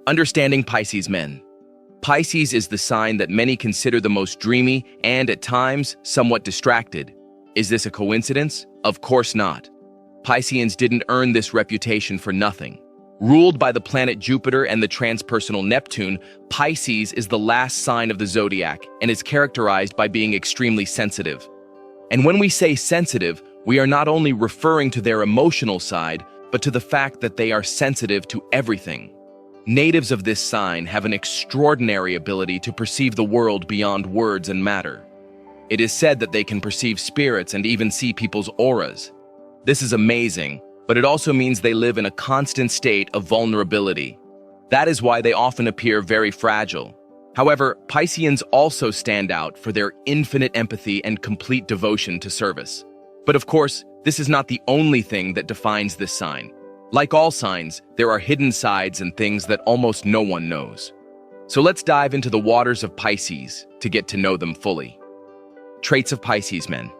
Understanding Pisces men. Pisces is the sign that many consider the most dreamy and, at times, somewhat distracted. Is this a coincidence? Of course not. Pisceans didn't earn this reputation for nothing. Ruled by the planet Jupiter and the transpersonal Neptune, Pisces is the last sign of the zodiac and is characterized by being extremely sensitive. And when we say sensitive, we are not only referring to their emotional side, but to the fact that they are sensitive to everything. Natives of this sign have an extraordinary ability to perceive the world beyond words and matter. It is said that they can perceive spirits and even see people's auras. This is amazing, but it also means they live in a constant state of vulnerability. That is why they often appear very fragile. However, Pisceans also stand out for their infinite empathy and complete devotion to service. But of course, this is not the only thing that defines this sign. Like all signs, there are hidden sides and things that almost no one knows. So let's dive into the waters of Pisces to get to know them fully. Traits of Pisces men.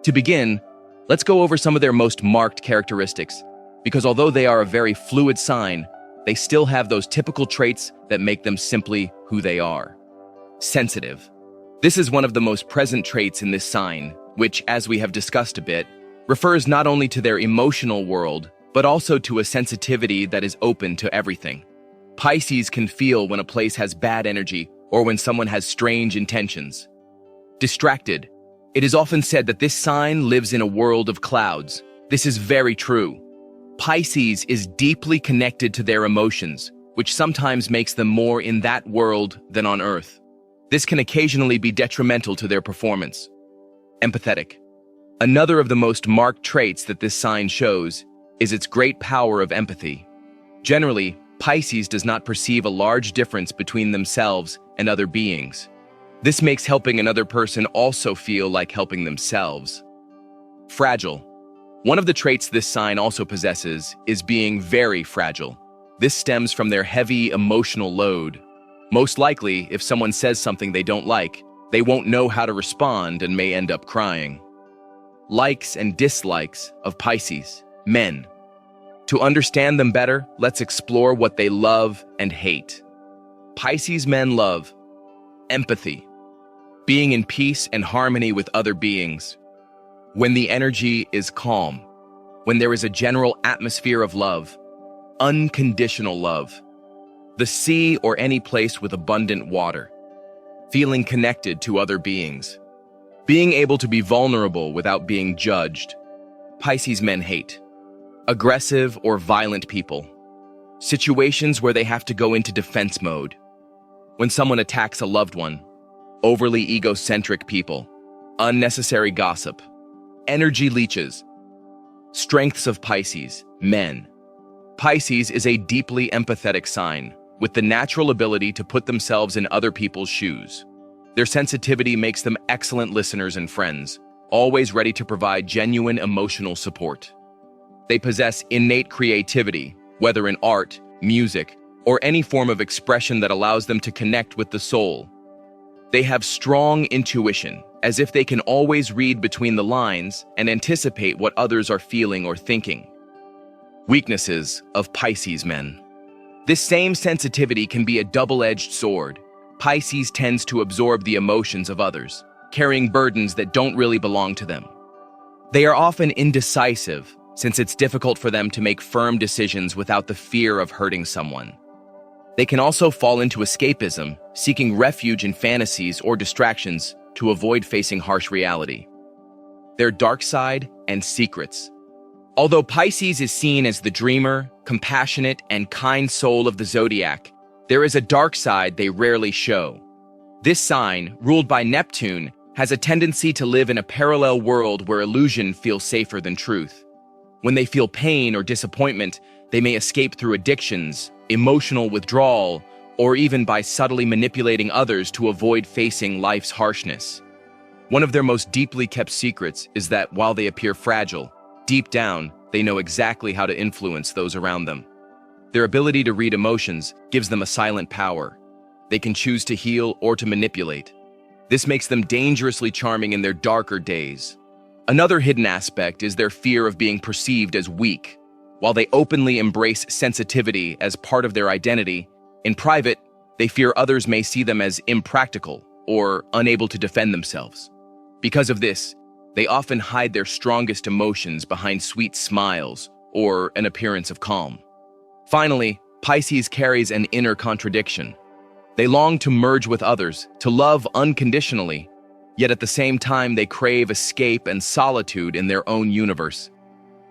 To begin, let's go over some of their most marked characteristics, because although they are a very fluid sign, they still have those typical traits that make them simply who they are. Sensitive. This is one of the most present traits in this sign, which, as we have discussed a bit, refers not only to their emotional world, but also to a sensitivity that is open to everything. Pisces can feel when a place has bad energy or when someone has strange intentions. Distracted. It is often said that this sign lives in a world of clouds. This is very true. Pisces is deeply connected to their emotions, which sometimes makes them more in that world than on Earth. This can occasionally be detrimental to their performance. Empathetic. Another of the most marked traits that this sign shows is its great power of empathy. Generally, Pisces does not perceive a large difference between themselves and other beings. This makes helping another person also feel like helping themselves. Fragile. One of the traits this sign also possesses is being very fragile. This stems from their heavy emotional load. Most likely, if someone says something they don't like, they won't know how to respond and may end up crying. Likes and dislikes of Pisces men. To understand them better, let's explore what they love and hate. Pisces men love empathy, being in peace and harmony with other beings. When the energy is calm, when there is a general atmosphere of love, unconditional love, the sea or any place with abundant water, feeling connected to other beings, being able to be vulnerable without being judged. Pisces men hate aggressive or violent people, situations where they have to go into defense mode, when someone attacks a loved one, overly egocentric people, unnecessary gossip, energy leeches. Strengths of Pisces men. Pisces is a deeply empathetic sign, with the natural ability to put themselves in other people's shoes. Their sensitivity makes them excellent listeners and friends, always ready to provide genuine emotional support. They possess innate creativity, whether in art, music, or any form of expression that allows them to connect with the soul. They have strong intuition, as if they can always read between the lines and anticipate what others are feeling or thinking. Weaknesses of Pisces men. This same sensitivity can be a double-edged sword. Pisces tends to absorb the emotions of others, carrying burdens that don't really belong to them. They are often indecisive, since it's difficult for them to make firm decisions without the fear of hurting someone. They can also fall into escapism, seeking refuge in fantasies or distractions to avoid facing harsh reality. Their dark side and secrets. Although Pisces is seen as the dreamer, compassionate, and kind soul of the zodiac, there is a dark side they rarely show. This sign, ruled by Neptune, has a tendency to live in a parallel world where illusion feels safer than truth. When they feel pain or disappointment, they may escape through addictions, emotional withdrawal, or even by subtly manipulating others to avoid facing life's harshness. One of their most deeply kept secrets is that while they appear fragile, deep down, they know exactly how to influence those around them. Their ability to read emotions gives them a silent power. They can choose to heal or to manipulate. This makes them dangerously charming in their darker days. Another hidden aspect is their fear of being perceived as weak. While they openly embrace sensitivity as part of their identity, In private, they fear others may see them as impractical or unable to defend themselves. Because of this, they often hide their strongest emotions behind sweet smiles or an appearance of calm. Finally, Pisces carries an inner contradiction. They long to merge with others, to love unconditionally, yet at the same time they crave escape and solitude in their own universe.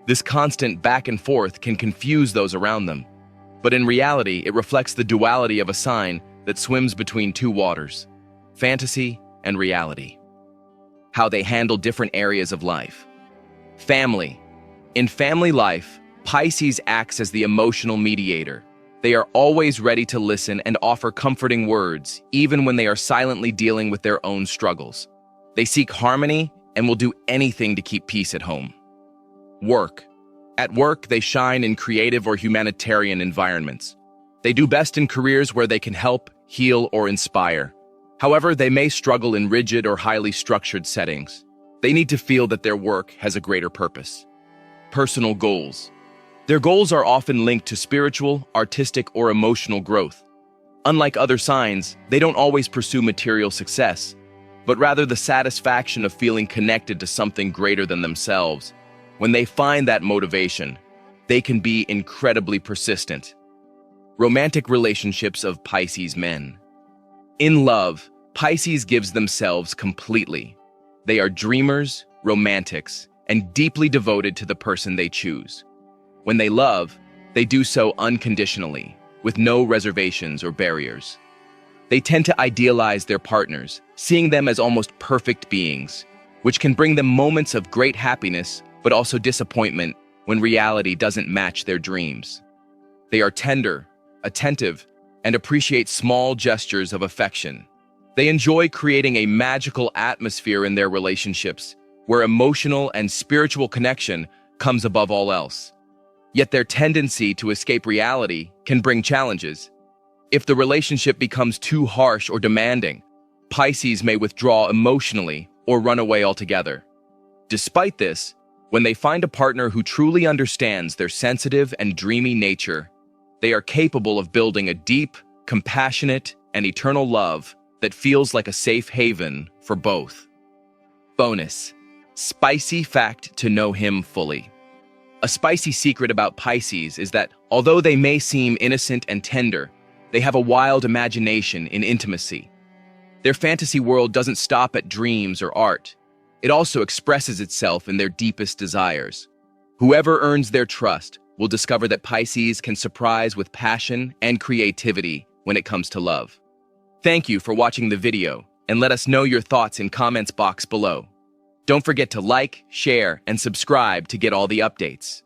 This constant back and forth can confuse those around them, but in reality it reflects the duality of a sign that swims between two waters, fantasy and reality. How they handle different areas of life. Family. In family life, Pisces acts as the emotional mediator. They are always ready to listen and offer comforting words, even when they are silently dealing with their own struggles. They seek harmony and will do anything to keep peace at home. Work. At work, they shine in creative or humanitarian environments. They do best in careers where they can help, heal, or inspire. However, they may struggle in rigid or highly structured settings. They need to feel that their work has a greater purpose. Personal goals. Their goals are often linked to spiritual, artistic, or emotional growth. Unlike other signs, they don't always pursue material success, but rather the satisfaction of feeling connected to something greater than themselves. When they find that motivation, they can be incredibly persistent. Romantic relationships of Pisces men. In love, Pisces gives themselves completely. They are dreamers, romantics, and deeply devoted to the person they choose. When they love, they do so unconditionally, with no reservations or barriers. They tend to idealize their partners, seeing them as almost perfect beings, which can bring them moments of great happiness, but also disappointment when reality doesn't match their dreams. They are tender, attentive, and appreciate small gestures of affection. They enjoy creating a magical atmosphere in their relationships, where emotional and spiritual connection comes above all else. Yet their tendency to escape reality can bring challenges. If the relationship becomes too harsh or demanding, Pisces may withdraw emotionally or run away altogether. Despite this, when they find a partner who truly understands their sensitive and dreamy nature, they are capable of building a deep, compassionate, and eternal love that feels like a safe haven for both. Bonus: spicy fact to know him fully. A spicy secret about Pisces is that, although they may seem innocent and tender, they have a wild imagination in intimacy. Their fantasy world doesn't stop at dreams or art. It also expresses itself in their deepest desires. Whoever earns their trust will discover that Pisces can surprise with passion and creativity when it comes to love. Thank you for watching the video, and let us know your thoughts in comments box below. Don't forget to like, share, and subscribe to get all the updates.